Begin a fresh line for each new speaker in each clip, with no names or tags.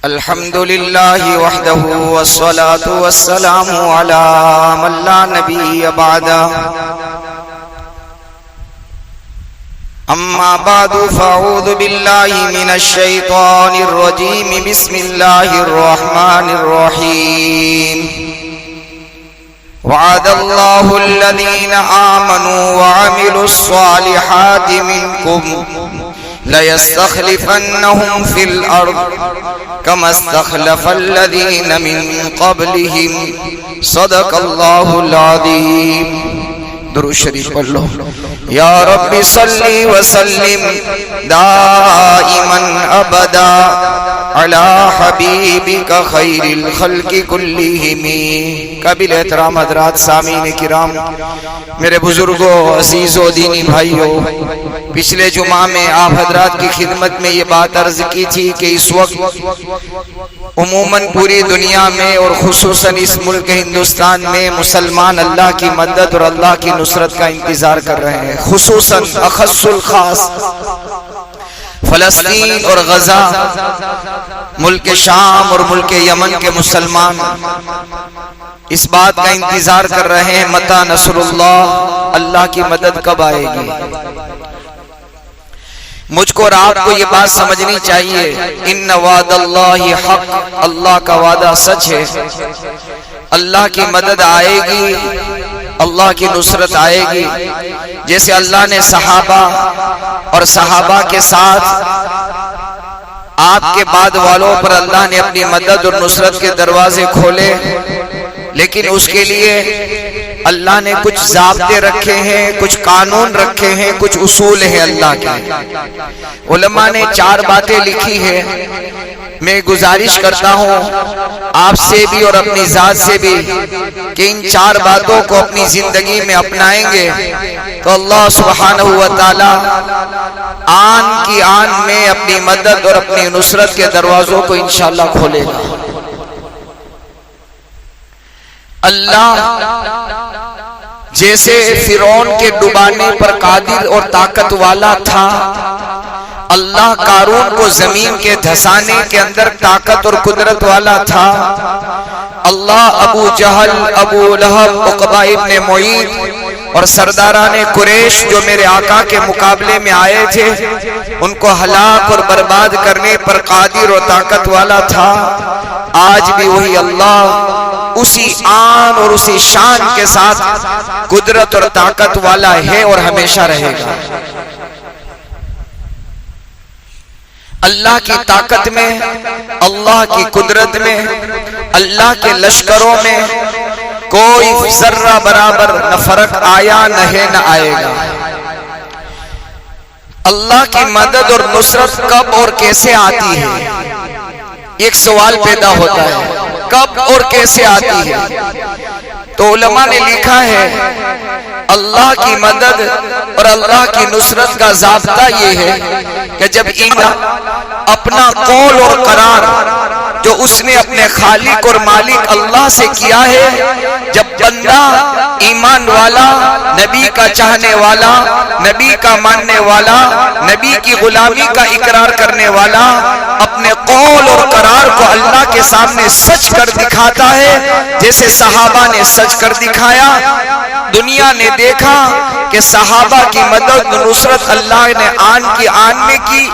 الحمد لله وحده والصلاة والسلام على من لا نبي بعده أما بعد فأعوذ بالله من الشيطان الرجيم بسم الله الرحمن الرحيم وعد الله الذين آمنوا وعملوا الصالحات منكم ليستخلفنهم في الأرض كما استخلف الذين من قبلهم صدق الله العظيم. درود شریف پڑھ لو. یا رب صلی وسلم دائما ابدا علی حبیبک خیر الخلق کلہم. قابل احترام حضرات، سامعین کرام، میرے بزرگوں، عزیزوں، دینی بھائیوں، پچھلے جمعہ میں آپ حضرات کی خدمت میں یہ بات عرض کی تھی کہ اس وقت عموماً پوری دنیا میں اور خصوصاً اس ملک ہندوستان میں مسلمان اللہ کی مدد اور اللہ کی نصرت کا انتظار کر رہے ہیں. خصوصاً اخص الخاص فلسطین اور غزہ، ملک شام اور ملک یمن کے مسلمان اس بات کا انتظار کر رہے ہیں متی نصر اللہ، اللہ کی مدد کب آئے گی. مجھ کو اور آپ کو یہ بات سمجھنی چاہیے، ان وعد اللہ حق، اللہ کا وعدہ سچ ہے. اللہ کی مدد آئے گی، اللہ کی نصرت آئے گی. جیسے اللہ نے صحابہ اور صحابہ کے ساتھ آپ کے بعد والوں پر اللہ نے اپنی مدد اور نصرت کے دروازے کھولے، لیکن اس کے لیے اللہ نے کچھ ضابطے رکھے ہیں، کچھ قانون رکھے ہیں، کچھ اصول ہیں اللہ کے. علماء نے 4 باتیں لکھی ہیں. میں گزارش کرتا ہوں آپ سے بھی اور اپنی ذات سے بھی کہ ان 4 باتوں کو اپنی زندگی میں اپنائیں گے تو اللہ سبحانہ و تعالی آن کی آن میں اپنی مدد اور اپنی نصرت کے دروازوں کو انشاءاللہ کھولے گا. اللہ جیسے فرعون کے ڈبانے پر قادر اور طاقت والا تھا، اللہ قارون کو زمین کے دھسانے کے اندر طاقت اور قدرت والا تھا. اللہ ابو جہل، ابو لہب، عقبہ ابن معیط اور سرداران قریش جو میرے آقا کے مقابلے میں آئے تھے ان کو ہلاک اور برباد کرنے پر قادر اور طاقت والا تھا. آج بھی وہی اللہ اسی آن اور اسی شان کے ساتھ قدرت اور طاقت والا ہے اور ہمیشہ رہے گا. اللہ کی طاقت میں، اللہ کی قدرت میں، اللہ کے لشکروں میں کوئی ذرہ برابر نہ فرق آیا نہ ہے نہ آئے گا. اللہ کی مدد اور نصرت کب اور کیسے آتی ہے؟ ایک سوال پیدا ہوتا ہے، کب اور کیسے آتی ہے؟ تو علماء نے لکھا ہے اللہ کی مدد اور اللہ کی نصرت کا ضابطہ یہ ہے کہ جب اپنا قول اور قرار جو اس نے اپنے خالق اور مالک اللہ سے کیا ہے، جب بندہ ایمان والا، نبی کا چاہنے والا، نبی کا ماننے والا، نبی کی غلامی کا اقرار کرنے والا اپنے قول اور قرار کو اللہ کے سامنے سچ کر دکھاتا ہے، جیسے صحابہ نے سچ کر دکھایا. دنیا نے دیکھا کہ صحابہ کی مدد نصرت اللہ نے آن کی آن میں کی،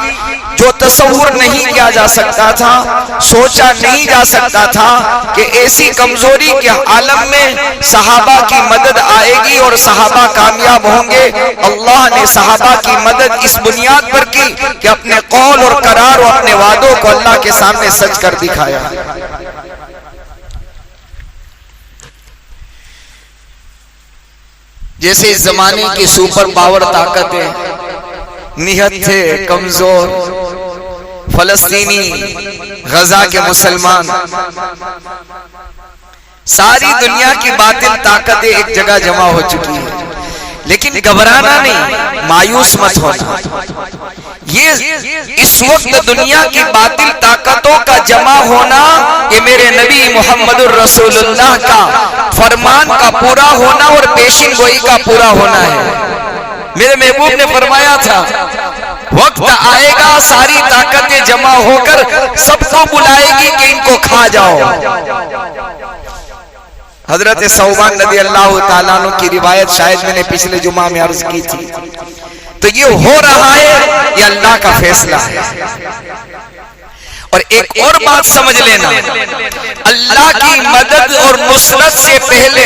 جو تصور نہیں کیا جا سکتا تھا، سوچا نہیں جا سکتا تھا کہ ایسی کمزوری کے عالم میں صحابہ کی مدد آئے گی اور صحابہ کامیاب ہوں گے. اللہ نے صحابہ کی مدد اس بنیاد پر کی کہ اپنے قول اور قرار اور اپنے وعدوں کو اللہ کے سامنے سچ کر دکھایا. جیسے اس زمانے کی سپر پاور طاقتیں نہت تھے، کمزور فلسطینی، غزہ کے مسلمان، ساری دنیا کی باطل طاقتیں ایک جگہ جمع ہو چکی ہیں. لیکن گھبرانا نہیں، مایوس مت ہونا. یہ اس وقت دنیا کی باطل طاقتوں کا جمع ہونا یہ میرے نبی محمد الرسول اللہ کا فرمان کا پورا ہونا اور پیشن گوئی کا پورا ہونا ہے. میرے محبوب نے فرمایا تھا وقت آئے گا ساری طاقتیں جمع ہو کر سب کو بلائے گی کہ ان کو کھا جاؤ. حضرت ثوبان رضی اللہ تعالیٰ عنہ کی روایت شاید میں نے پچھلے جمعہ میں عرض کی تھی. تو یہ ہو رہا ہے، یہ اللہ کا فیصلہ ہے. اور ایک اور بات سمجھ لینا، اللہ کی مدد اور نصرت سے پہلے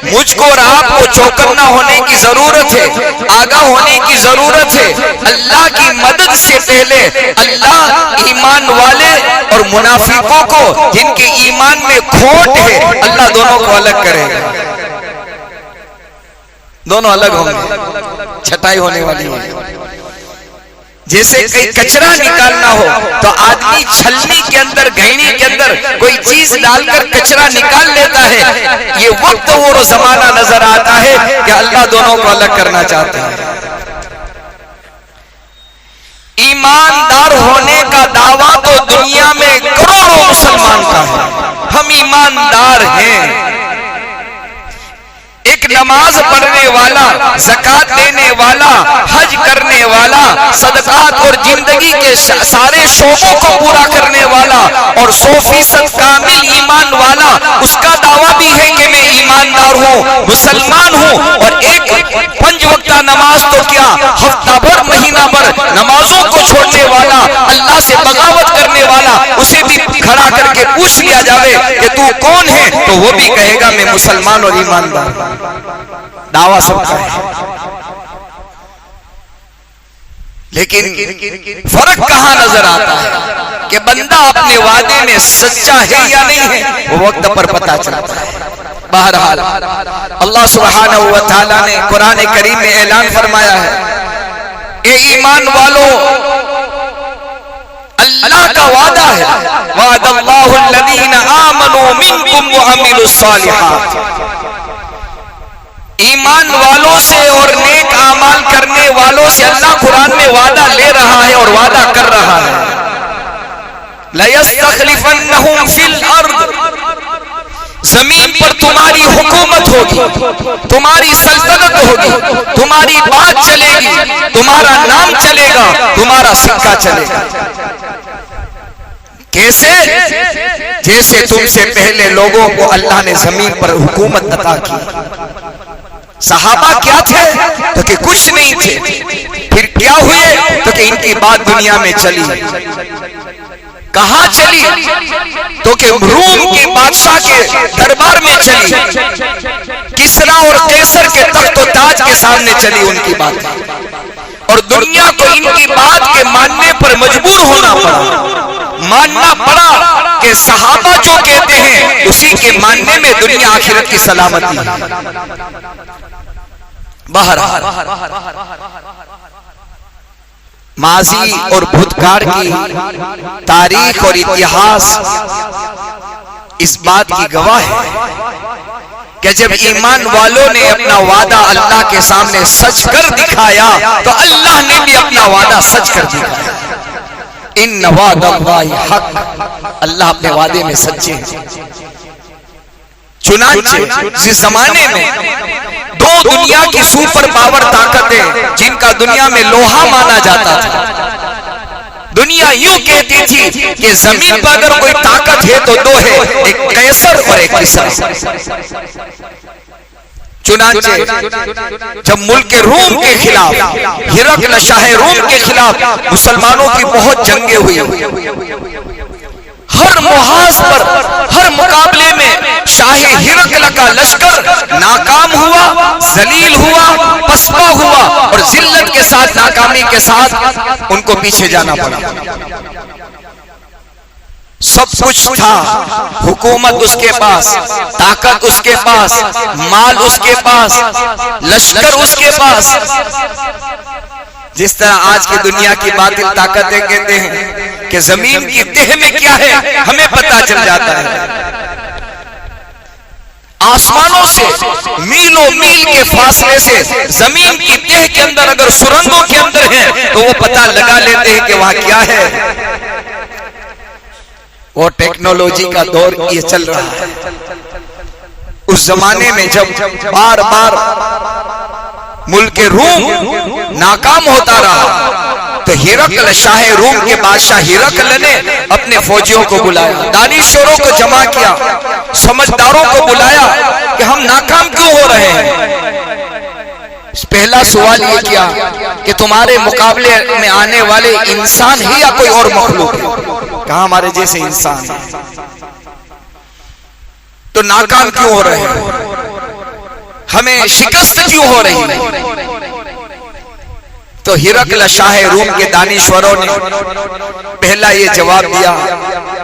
مجھ کو اور آپ کو چوکنا ہونے کی ضرورت ہے، آگاہ ہونے کی ضرورت ہے. اللہ کی مدد سے پہلے اللہ ایمان والے اور منافقوں کو جن کے ایمان میں کھوٹ ہے، اللہ دونوں کو الگ کرے گا. دونوں الگ ہوں گے، چھٹائی ہونے والی ہے. جیسے کئی کچرا نکالنا ہو تو آدمی چھلنی کے اندر، گھینی کے اندر کوئی چیز ڈال کر کچرا نکال لیتا ہے. یہ وقت اور زمانہ نظر آتا ہے کہ اللہ دونوں کو الگ کرنا چاہتا ہے. ایماندار ہونے کا دعویٰ تو دنیا میں کروڑوں مسلمان کا ہے. ہم ایماندار ہیں. ایک نماز پڑھنے والا، زکات دینے والا، حج کرنے والا، صدقات اور زندگی کے سارے شعبوں کو پورا کرنے والا اور 100% کامل ایمان والا، اس کا دعویٰ بھی ہے کہ میں ایماندار ہوں، مسلمان ہوں. اور ایک 5 وقتہ نماز تو کیا، ہفتہ بھر، مہینہ بھر نمازوں کو چھوڑنے والا، اللہ سے بغاوت کرنے والا، اسے بھی کھڑا کر کے پوچھ لیا جاوے کہ تو کون ہے، تو وہ بھی کہے گا میں مسلمان اور ایماندار. دعویٰ سب کا ہے، لیکن فرق کہاں نظر آتا ہے کہ بندہ اپنے وعدے میں سچا ہے یا نہیں ہے، وہ وقت پر پتہ چلتا ہے. بہرحال اللہ سبحانہ و تعالیٰ نے قرآن کریم میں اعلان فرمایا ہے، اے ایمان والو، اللہ کا وعدہ ہے، وعد اللہ الذین آمنوا منکم وعملوا الصالحات. ایمان والوں سے اور نیک اعمال کرنے والوں سے اللہ قرآن میں وعدہ لے رہا ہے اور وعدہ کر رہا ہے. لَيَسْتَخْلِفَنَّهُمْ فِي الْأَرْضِ، زمین پر تمہاری حکومت ہوگی، تمہاری سلطنت ہوگی، تمہاری بات چلے گی، تمہارا نام چلے گا، تمہارا سکہ چلے گا. کیسے؟ جیسے تم سے پہلے لوگوں کو اللہ نے زمین پر حکومت عطا کی. صحابہ کیا تھے؟ تو کہ کچھ نہیں تھے. پھر کیا ہوئے؟ تو کہ ان کی بات دنیا میں چلی. کہاں چلی؟ تو کہ روم کے بادشاہ کے دربار میں چلی. کسرا اور قیصر کے تخت و تاج کے سامنے چلی ان کی بات، اور دنیا کو ان کی بات کے ماننے پر مجبور ہونا پڑا. ماننا پڑا کہ صحابہ جو کہتے ہیں اسی کے ماننے میں دنیا آخرت کی سلامتی ہے. بہرحال ماضی اور بھوتکار کی تاریخ اور اتہاس اس بات کی گواہ ہے کہ جب ایمان والوں نے اپنا وعدہ اللہ کے سامنے سچ کر دکھایا تو اللہ نے بھی اپنا وعدہ سچ کر دکھایا. ان وعد اللہ حق، اللہ اپنے وعدے میں سچے ہیں. چنانچہ جس زمانے میں دو دنیا کی سپر پاور طاقتیں جن کا دنیا میں لوہا مانا جاتا تھا، دنیا یوں کہتی تھی کہ زمین پر اگر کوئی طاقت ہے تو دو ہے، ایک قیصر اور ایک کسرا. چنانچہ جب ملک روم کے خلاف، ہرقل شاہ روم کے خلاف مسلمانوں کی بہت جنگیں ہوئی، ہر محاذ پر، ہر مقابلے میں شاہ ہرقل کا لشکر ناکام ہوا، ذلیل ہوا، پسپا ہوا، اور ذلت کے ساتھ، ناکامی کے ساتھ ان کو پیچھے جانا پڑا. سب کچھ تھا، حکومت اس کے پاس، طاقت اس کے پاس، مال اس کے پاس، لشکر اس کے پاس. جس طرح آج کی دنیا کی باطل طاقتیں کہتے ہیں کہ زمین کی تہ میں کیا ہے ہمیں پتہ چل جاتا ہے. آسمانوں سے میلوں میل کے فاصلے سے زمین کی تہ کے اندر اگر سرنگوں کے اندر ہیں تو وہ پتہ لگا لیتے ہیں کہ وہاں کیا ہے. وہ ٹیکنالوجی کا دور یہ چل رہا ہے. اس زمانے میں جب بار بار ملک روم ناکام ہوتا رہا تو ہرقل ہرقل شاہ روم کے بادشاہ ہرقل نے اپنے فوجیوں کو بلایا، دانشوروں کو جمع کیا، سمجھداروں کو بلایا کہ ہم ناکام کیوں ہو رہے ہیں؟ پہلا سوال یہ کیا کہ تمہارے مقابلے میں آنے والے انسان ہی یا کوئی اور مخلوق ہے؟ کہاں ہمارے جیسے انسان ہے، تو ناکام کیوں ہو رہے ہیں؟ ہمیں شکست کیوں ہو رہی ہے؟ تو ہرقل شاہ روم کے دانشوروں نے پہلا یہ جواب دیا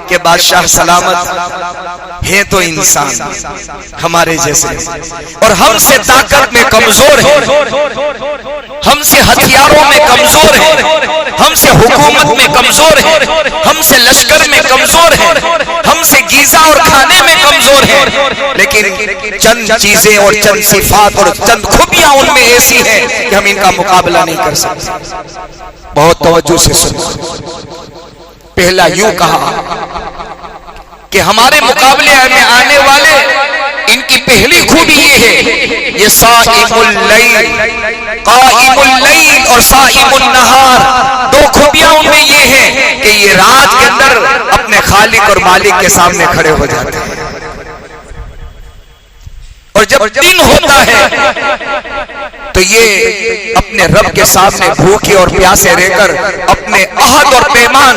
کہ بادشاہ سلامت ہے تو انسان ہمارے جیسے، اور ہم سے طاقت میں کمزور ہے، ہم سے ہتھیاروں میں کمزور ہے، ہم سے حکومت میں کمزور ہے، ہم سے لشکر میں کمزور ہے، ہم سے غذا اور کھانے میں کمزور ہے، لیکن چند چیزیں اور چند صفات اور چند خوبیاں ان میں ایسی ہیں کہ ہم ان کا مقابلہ نہیں کر سکتے۔ بہت توجہ سے سنو، پہلا یوں کہا کہ ہمارے مقابلے میں آنے والے ان کی پہلی خوبی یہ ہے، یہ صائم اللیل، قائم اللیل اور صائم النہار، دو خوبیاں ان میں یہ ہیں کہ یہ رات کے اندر اپنے خالق اور مالک کے سامنے کھڑے ہو جاتے ہیں، اور جب دن ہوتا ہے تو یہ اپنے رب کے سامنے بھوکے اور پیاسے رہ کر اپنے عہد اور پیمان،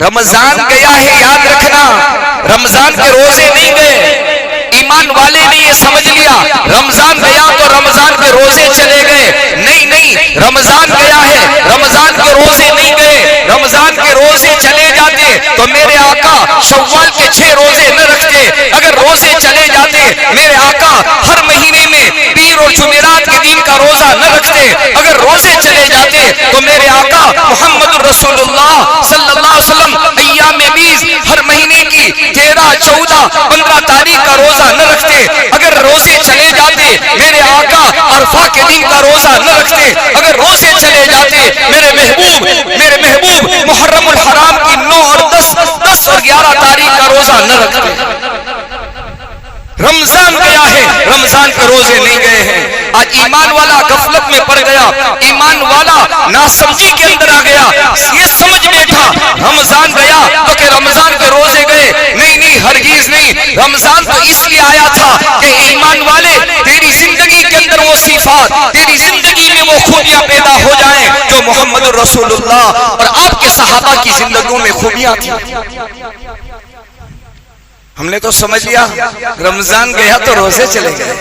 رمضان گیا ہے یاد رکھنا، رمضان کے روزے نہیں گئے، ایمان والے نے یہ سمجھ لیا رمضان گیا تو رمضان کے روزے چلے گئے، نہیں، رمضان گیا ہے، رمضان کے روزے نہیں گئے، رمضان کے روزے چلے جاتے تو میرے آقا شوال کے 6 روزے نہ رکھتے، اگر روزے چلے جاتے میرے آقا ہر مہینے میں پیر اور جمعرات کے دن کا روزہ نہ رکھتے، اگر روزے چلے جاتے تو میرے آقا محمد رسول اللہ صلی اللہ علیہ وسلم ایام بیس ہر مہینے کی 13، 14، 15 تاریخ کا روزہ نہ رکھتے، اگر روزے چلے جاتے میرے آقا عرفہ کے دن کا روزہ نہ رکھتے، اگر روزے چلے جاتے میرے محبوب محرم الحرام کی 9 اور 10 اور 11 تاریخ کا روزہ نہ رکھتے۔ رمضان گیا ہے، رمضان کے روزے نہیں گئے ہیں۔ آج ایمان والا غفلت میں پڑ گیا، ایمان والا ناسمجھی کے اندر آ گیا، یہ سمجھ بیٹھا رمضان گیا تو کہ رمضان کے روزے گئے، نہیں، ہرگز نہیں، رمضان تو اس لیے آیا تھا کہ ایمان والے تیری زندگی کے اندر وہ صفات، تیری زندگی میں وہ خوبیاں پیدا ہو جائیں جو محمد رسول اللہ اور آپ کے صحابہ کی زندگیوں میں خوبیاں تھیں۔ ہم نے تو سمجھ لیا رمضان گیا تو روزے چلے گئے،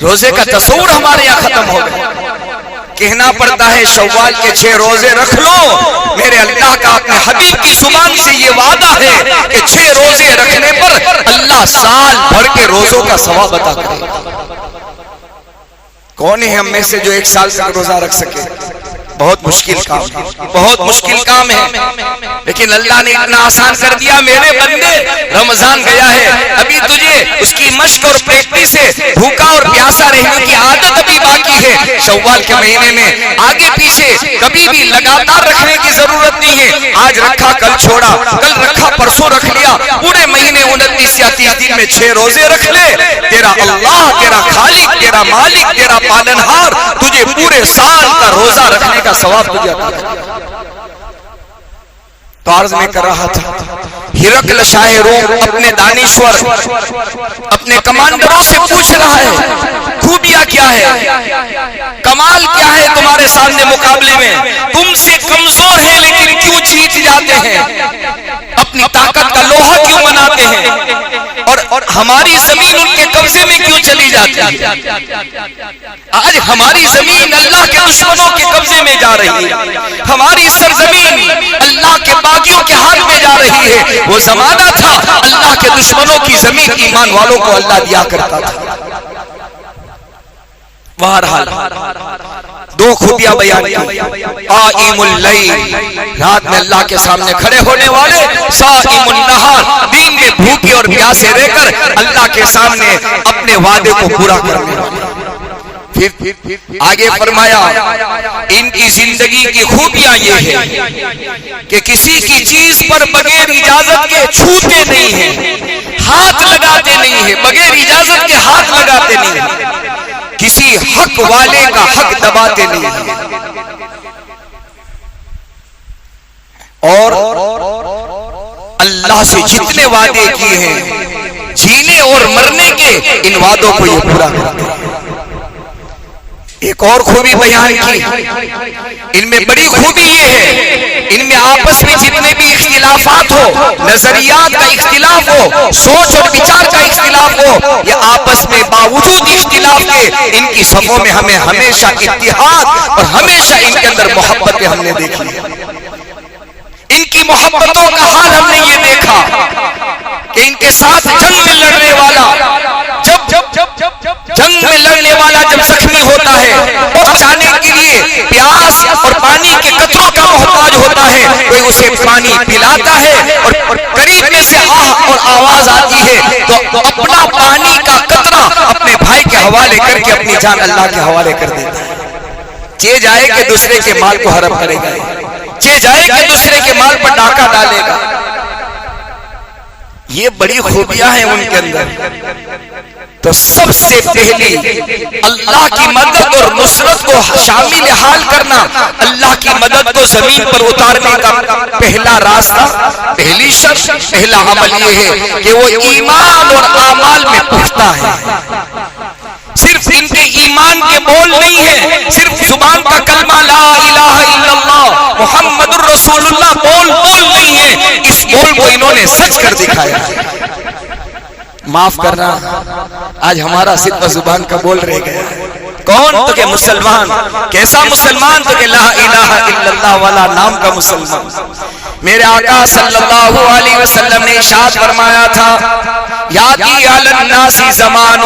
روزے کا تصور ہمارے یہاں ختم ہو گیا۔ کہنا پڑتا ہے شوال کے 6 روزے رکھ لو، میرے اللہ کا اپنے حبیب کی زبان سے یہ وعدہ ہے کہ 6 روزے رکھنے پر اللہ سال بھر کے روزوں کا ثواب عطا کرے گا۔ کون ہے ہم میں سے جو 1 سال تک روزہ رکھ سکے؟ بہت مشکل کام ہے، بہت مشکل کام ہے، لیکن اللہ نے اتنا آسان کر دیا، میرے بندے رمضان گیا ہے، ابھی تجھے اس کی مشق اور پریکٹس سے بھوکا اور پیاسا رہنے کی عادت ابھی باقی ہے۔ شوال کے مہینے میں آگے پیچھے کبھی بھی لگاتار رکھنے کی ضرورت نہیں ہے، آج رکھا کل چھوڑا، کل رکھا پرسوں رکھ لیا، پورے مہینے 29 یا 30 دن میں 6 روزے رکھ لے، تیرا اللہ، تیرا خالق، تیرا مالک، تیرا پالنہار تجھے پورے سال کا روزہ رکھنے کا ثواب تجھے عطا کرے گا۔ تو عرض میں کر رہا تھا ہرقل شاہ روم اپنے دانشور، اپنے کمانڈروں سے پوچھ رہا ہے خوبیاں کیا ہے، کمال کیا ہے تمہارے سامنے مقابلے میں، تم سے کمزور ہیں لیکن کیوں جیت جاتے ہیں، اپنی طاقت کا لوہا کیوں بناتے ہیں، اور ہماری زمین ان کے قبضے میں کیوں چلی جاتی ہے۔ آج ہماری زمین اللہ کے دشمنوں کے قبضے میں جا رہی ہے، ہماری سرزمین اللہ کے باغیوں کے ہاتھ میں جا رہی ہے۔ وہ زمانہ تھا اللہ کے دشمنوں کی زمین ایمان والوں کو اللہ دیا کرتا تھا۔ بہرحال 2 خوبیاں بیان کی، قائم اللیل، رات میں اللہ کے سامنے کھڑے ہونے والے، صائم النہار، دن میں بھوکے اور پیاسے رہ کر اللہ کے سامنے اپنے وعدے کو پورا کرنے والے۔ پھر آگے فرمایا ان کی زندگی کی خوبیاں یہ ہے کہ کسی کی چیز پر بغیر اجازت کے چھوتے نہیں ہیں، ہاتھ لگاتے نہیں ہیں، بغیر اجازت کے ہاتھ لگاتے نہیں ہیں۔ کسی حق والے کا حق دباتے نہیں ہیں، اور اللہ سے جتنے وعدے کیے ہیں جینے اور مرنے کے، ان وعدوں کو یہ پورا کرتے ہیں۔ ایک اور خوبی بیان کی، ان میں بڑی خوبی یہ ہے، ان میں آپس میں جتنے بھی اختلافات ہو، نظریات کا اختلاف ہو، سوچ اور وچار کا اختلاف ہو، یہ آپس میں باوجود اختلاف کے ان کی صفوں میں ہمیں ہمیشہ اتحاد اور ہمیشہ ان کے اندر محبتیں ہم نے دیکھی ہیں۔ ان کی محبتوں کا حال ہم نے یہ دیکھا کہ ان کے ساتھ جنگ میں لڑنے والا جب زخمی ہوتا ہے، بچانے کے لیے پیاس اور پانی کے قطروں کا محتاج ہوتا ہے، کوئی اسے پانی پلاتا ہے اور قریب میں سے آہ اور آواز آتی ہے تو اپنا پانی کا قطرہ اپنے بھائی کے حوالے کر کے اپنی جان اللہ کے حوالے کر دیتا ہے۔ چے جائے کہ دوسرے کے مال کو حرام کرے گا، چے جائے کہ دوسرے کے مال پر ڈاکہ ڈالے گا۔ یہ بڑی خوبیاں ہیں ان کے اندر۔ تو سب سے پہلی اللہ کی مدد اور نصرت کو شامل حال کرنا، اللہ کی مدد کو زمین پر اتارنے کا پہلا راستہ، پہلی شرط، پہلا عمل یہ ہے کہ وہ ایمان اور اعمال میں پختہ ہے۔ صرف ان کے ایمان کے بول نہیں ہیں، صرف زبان کا کلمہ لا الہ الا اللہ محمد الرسول اللہ بول نہیں ہے، اس بول کو انہوں نے سچ کر دکھایا ہے۔ معاف کرنا، آج ہمارا صرف زبان کا بول رہ گیا ہے۔ کون؟ تو کہ مسلمان۔ کیسا مسلمان؟ تو کہ لا الہ الا اللہ والا نام کا مسلمان۔ میرے آقا صلی اللہ علیہ وسلم نے ارشاد فرمایا تھا، یاتی علی الناس زمان،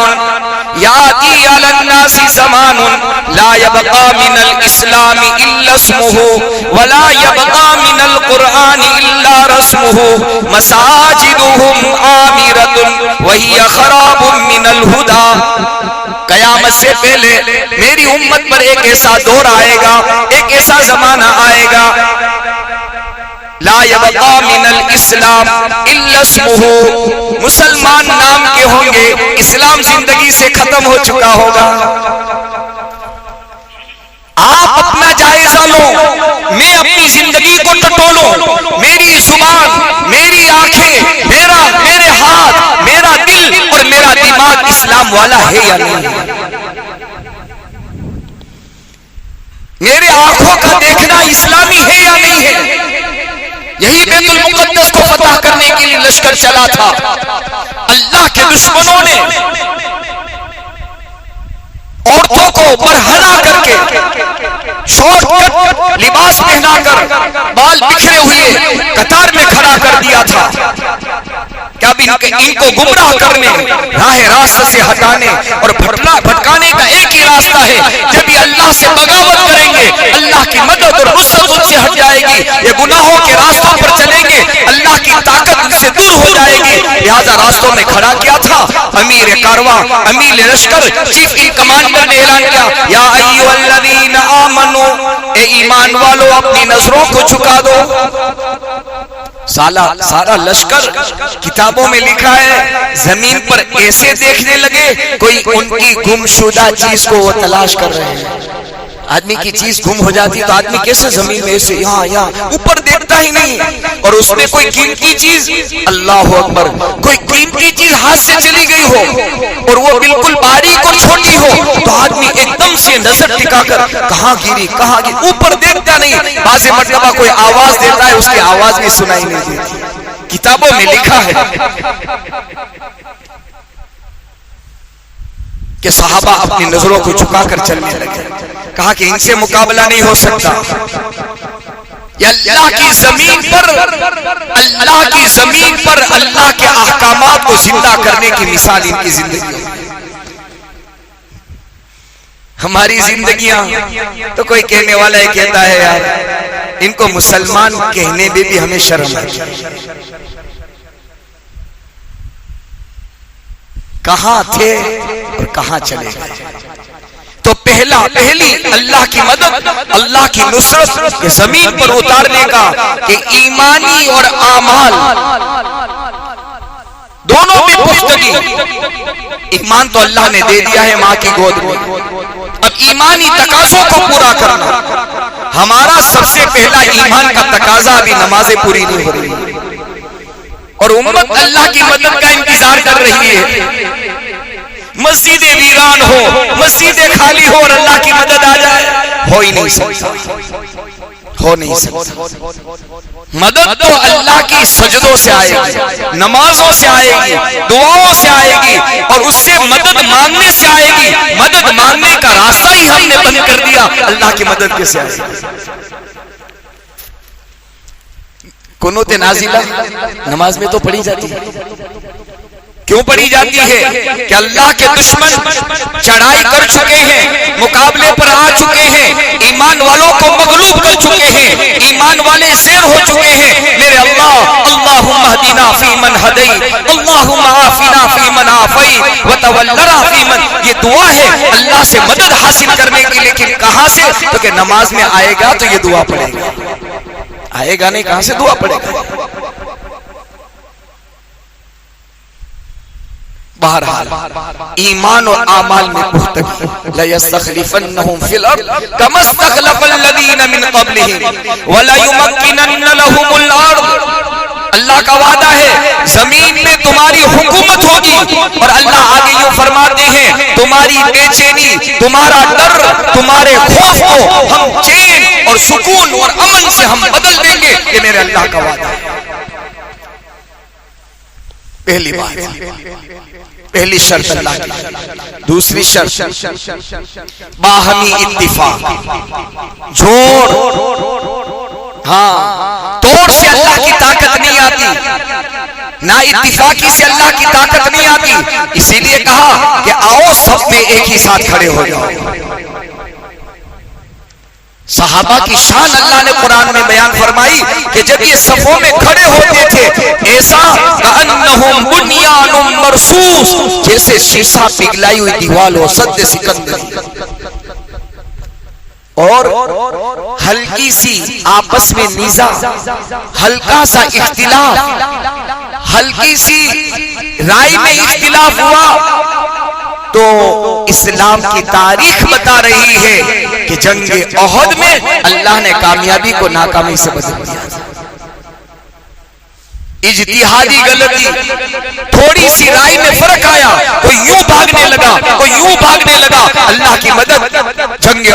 یاتی علی الناس زمان لا یبقى من الاسلام الا اسمه ولا يبقى من القرآن الا رسمه مساجدهم عامرة وهي خراب من الهدى۔ قیامت سے پہلے میری امت پر ایک ایسا دور آئے گا، ایک ایسا زمانہ آئے گا، لا یبقى من الاسلام الا اسمه، مسلمان نام کے ہوں گے، اسلام زندگی سے ختم ہو چکا ہوگا۔ آپ اپنا جائزہ لو، میں اپنی زندگی کو ٹٹولوں، میری زبان، میری آنکھیں، میرے ہاتھ، میرا دل اور میرا دماغ اسلام والا ہے یا نہیں ہے؟ میرے آنکھوں کا دیکھنا اسلامی ہے یا نہیں ہے؟ یہی بیت المقدس کو فتح کرنے کے لیے لشکر چلا تھا، اللہ کے دشمنوں نے عورتوں کو برہنہ کر کے، شارٹ کٹ لباس پہنا کر، بال بکھرے ہوئے قطار میں کھڑا کر دیا تھا۔ کیا بھی ان کو گمراہ کرنے، راہ راست سے ہٹانے اور بھٹکانے کا ایک ہی راستہ ہے، جب یہ اللہ سے بغاوت کریں گے اللہ کی مدد اور نصرت ان سے ہٹ جائے گی، یہ گناہوں کے راستوں پر چلیں گے اللہ کی طاقت ان سے دور ہو جائے گی۔ لہذا راستوں میں کھڑا کیا تھا امیر کارواں، امیر لشکر، چیف ان کمانڈر نے اعلان کیا، یا ایھا الذین آمنوا، اے ایمان والو اپنی نظروں کو جھکا دو۔ سارا لشکر، کتابوں میں لکھا ہے زمین پر ایسے دیکھنے لگے کوئی ان کی گمشدہ چیز کو وہ تلاش کر رہے ہیں۔ آدمی کی چیز گم ہو جاتی تو آدمی کیسے زمین میں ایسے یہاں اوپر دیکھتا ہی نہیں، اور اس میں کوئی قیمتی چیز، اللہ اکبر، کوئی قیمتی چیز ہاتھ سے چلی گئی ہو اور وہ بالکل باریک اور چھوٹی ہو تو آدمی ایک دم سے نظر ٹکا کر کہاں گری، اوپر دیکھتا نہیں۔ بعض مرتبہ کوئی آواز دیتا ہے، اس کی آواز بھی سنائی نہیں دیتی۔ کتابوں میں لکھا ہے کہ صحابہ اپنی نظروں کو جھکا کر چلنے لگے، کہا کہ ان سے مقابلہ نہیں ہو سکتا۔ یا اللہ کی زمین پر اللہ کے احکامات کو زندہ کرنے کی مثال ان کی زندگی ہے۔ ہماری زندگیاں تو کوئی کہنے والا ہی کہتا ہے یار ان کو مسلمان کہنے میں بھی ہمیں شرم آتی ہے۔ کہاں تھے اور کہاں چلے گئے؟ تو پہلی اللہ کی مدد، اللہ کی نصرت کے زمین پر اتارنے کا کہ ایمانی اور اعمال دونوں میں پختگی. ایمان تو اللہ نے دے دیا ہے ماں کی گود میں، اب ایمانی تقاضوں کو پورا کرنا. ہمارا سب سے پہلا ایمان کا تقاضا ابھی نمازیں پوری نہیں ہو رہی، اور امت اللہ کی مدد کا انتظار کر رہی ہے. مسجدیں ویران ہو، مسجدیں خالی ہو اور اللہ کی مدد آ جائے، ہو ہی نہیں سکتا، ہو نہیں سکتا. مدد تو اللہ کی سجدوں سے آئے گی، نمازوں سے آئے گی، دعاؤں سے آئے گی، اور اس سے مدد مانگنے سے آئے گی. مدد مانگنے کا راستہ ہی ہم نے بند کر دیا، اللہ کی مدد کیسے آئے گی؟ قنوت نازلہ نماز میں تو پڑھی جاتی ہے. کیوں پڑھی جاتی ہے؟ کہ اللہ کے دشمن چڑھائی کر چکے ہیں، مقابلے پر آ چکے ہیں، ایمان والوں کو مغلوب کر چکے ہیں، ایمان والے زیر ہو چکے ہیں. میرے اللہ، اللہم اہدنا فیمن ہدیت، اللہم عافنا فیمن عافیت وتولنا فیمن. یہ دعا ہے اللہ سے مدد حاصل کرنے کی، لیکن کہاں سے؟ تو کہ نماز میں آئے گا تو یہ دعا پڑھے گا، آئے گا نہیں کہاں سے دعا پڑھے گا؟ بہرحال ایمان اور اعمال میں پختگی. لَيَسْتَخْلِفَنَّهُمْ فِي الْأَرْضِ كَمَا اسْتَخْلَفَ الَّذِينَ مِنْ قَبْلِهِمْ وَلَيُمَكِّنَنَّ لَهُمُ الْأَرْضَ. اللہ کا وعدہ ہے زمین میں تمہاری حکومت ہوگی، اور اللہ آگے یوں فرماتے ہیں تمہاری بے چینی، تمہارا ڈر، تمہارے خوف کو ہم چین اور سکون اور امن سے ہم بدل دیں گے. یہ میرے اللہ کا وعدہ ہے. پہلی بات، پہلی شرط اللہ کی. دوسری شرط باہمی اتفاق. جوڑ، ہاں توڑ سے اللہ کی طاقت نہیں آتی، نہ اتفاقی سے اللہ کی طاقت نہیں آتی. اسی لیے کہا کہ آؤ سب میں ایک ہی ساتھ کھڑے ہو جاؤ. صحابہ کی شان اللہ نے قرآن میں بیان فرمائی کہ جب یہ صفوں میں کھڑے ہوتے تھے ایسا کأنہم بنیان مرصوص، جیسے شیشہ پگھلائی ہوئی دیوار ہو، سد سکندری. اور ہلکی سی آپس میں نیزہ، ہلکا سا اختلاف، ہلکی سی رائے میں اختلاف ہوا تو اسلام کی تاریخ بتا رہی ہے کہ جنگ احد میں اللہ نے کامیابی کو ناکامی سے بدل دیا. اجتہادی غلطی، تھوڑی سی رائے میں فرق آیا، کوئی یوں بھاگنے لگا، کوئی یوں بھاگنے لگا، اللہ کی مدد جنگ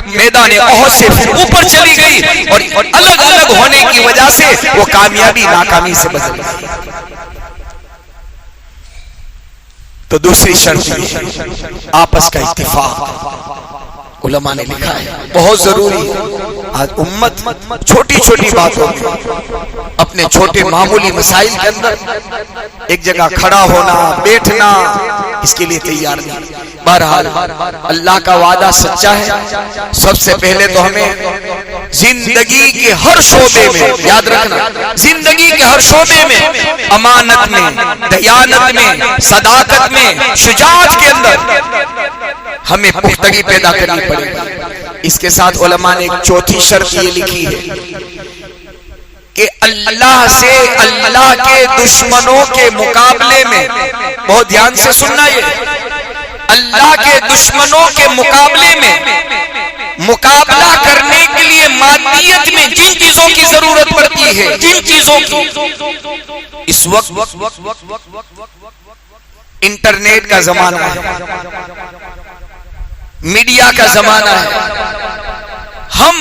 میدان احد سے پھر اوپر چلی گئی، اور الگ الگ ہونے کی وجہ سے وہ کامیابی ناکامی سے بدل گئی. تو دوسری شرط آپس کا اتفاق. علماء نے لکھا ہے بہت ضروری ہے. آج امت چھوٹی چھوٹی باتوں میں، اپنے چھوٹے معمولی مسائل کے اندر ایک جگہ کھڑا ہونا، بیٹھنا، اس کے لیے تیار نہیں. بہرحال اللہ کا وعدہ سچا ہے. سب سے پہلے تو ہمیں زندگی کے ہر شعبے میں یاد رکھنا، زندگی کے ہر شعبے میں، امانت میں، دیانت میں، صداقت میں، شجاعت کے اندر ہمیں پختگی پیدا کرنی پڑے گی. اس کے ساتھ علماء نے ایک چوتھی شرط یہ لکھی ہے کہ اللہ سے اللہ کے دشمنوں کے مقابلے میں، بہت دھیان سے سننا، یہ اللہ کے دشمنوں کے مقابلے میں مقابلہ کرنے کے لیے مادیت میں جن چیزوں کی ضرورت پڑتی ہے، جن چیزوں کی اس وقت انٹرنیٹ کا زمانہ ہے، میڈیا کا زمانہ ہے. ہم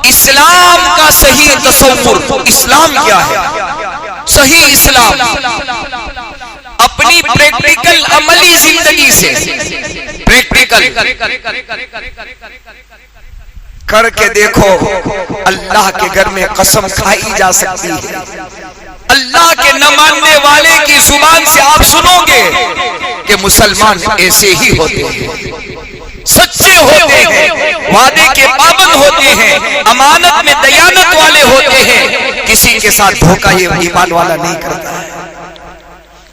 اسلام کا صحیح تصور، اسلام کیا ہے، صحیح اسلام اپنی پریکٹیکل عملی زندگی سے پریکٹیکل کر کے دیکھو. اللہ کے گھر میں قسم کھائی جا سکتی ہے. اللہ کے نہ ماننے والے کی زبان سے آپ سنو گے کہ مسلمان ایسے ہی ہوتے ہیں، سچے ہوتے ہیں، وعدے کے پابند ہوتے ہیں، امانت میں دیانت والے ہوتے ہیں، کسی کے ساتھ دھوکہ یہ ایمان والا نہیں کرتا ہے.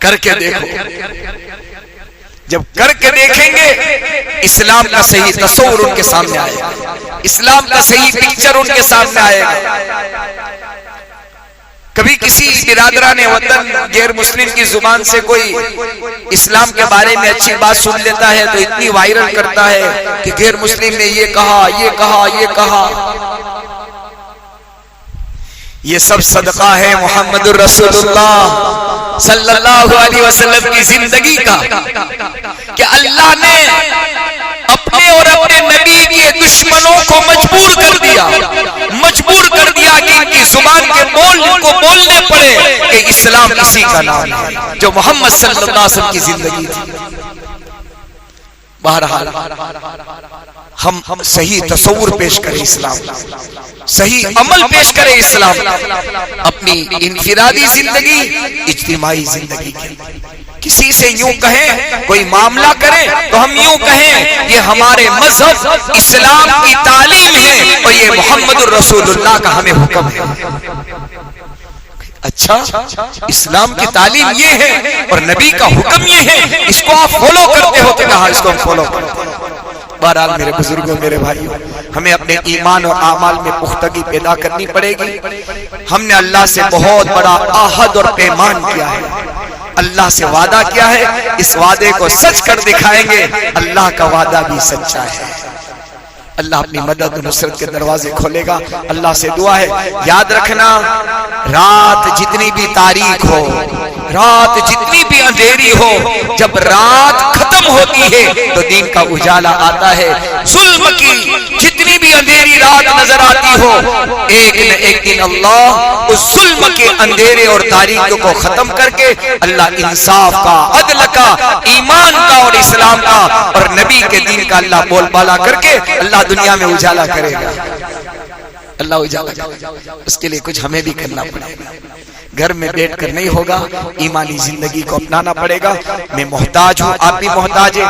کر کے دیکھو. جب کر کے دیکھیں گے اسلام کا صحیح تصور ان کے سامنے آئے گا، اسلام کا صحیح پکچر ان کے سامنے آئے گا. کبھی کسی برادران وطن غیر مسلم کی زبان سے کوئی اسلام کے بارے میں اچھی بات سن لیتا ہے تو اتنی وائرل کرتا ہے کہ غیر مسلم نے یہ کہا یہ کہا یہ کہا. یہ سب صدقہ ہے محمد الرسول اللہ صلی اللہ علیہ وسلم کی زندگی کا کہ اللہ نے اپنے اور اپنے نبی کے دشمنوں کو مجبور کر دیا کہ ان کی زبان کے کو بولنے پڑے کہ اسلام اسی کا نام ہے جو محمد صلی اللہ علیہ وسلم کی زندگی تھی. بہرحال ہم صحیح تصور پیش کریں اسلام، صحیح عمل پیش کریں اسلام، اپنی انفرادی زندگی، اجتماعی زندگی کے. کسی سے یوں کہیں، کوئی معاملہ کریں تو ہم یوں کہیں یہ ہمارے مذہب اسلام کی تعلیم ہے اور یہ محمد الرسول اللہ کا ہمیں حکم ہے. اچھا، اسلام کی تعلیم یہ ہے اور نبی کا حکم یہ ہے، اس کو آپ فالو کرتے ہو کہ کہا اس کو ہم فالو کرتے ہیں. بہرحال میرے بزرگوں، میرے بھائیوں، ہمیں اپنے ایمان اور اعمال میں پختگی پیدا کرنی پڑے گی. ہم نے اللہ سے بہت بڑا عہد اور پیمان کیا ہے، اللہ سے وعدہ کیا ہے، اس وعدے کو سچ کر دکھائیں گے. اللہ کا وعدہ بھی سچا ہے. اللہ اپنی مدد و نصرت کے دروازے کھولے گا. اللہ سے دعا ہے، یاد رکھنا رات جتنی بھی تاریک ہو، رات جتنی بھی اندھیری ہو، جب رات ختم ہوتی ہے تو دین کا اجالا آتا ہے. ظلم کی جتنی بھی اندھیری رات نظر آتی ہو، ایک نہ ایک دن اللہ اس ظلم کے اندھیرے اور تاریکیوں کو ختم کر کے اللہ انصاف کا، عدل کا، ایمان کا اور اسلام کا اور نبی کے دین کا اللہ بول بالا کر کے اللہ دنیا میں اجالا کرے گا. اللہ اجالا کرے گا. اس کے لیے کچھ ہمیں بھی کرنا پڑے گا. گھر میں بیٹھ کر نہیں ہوگا، ایمانی زندگی کو اپنانا پڑے گا. میں محتاج ہوں، آپ بھی محتاج ہیں.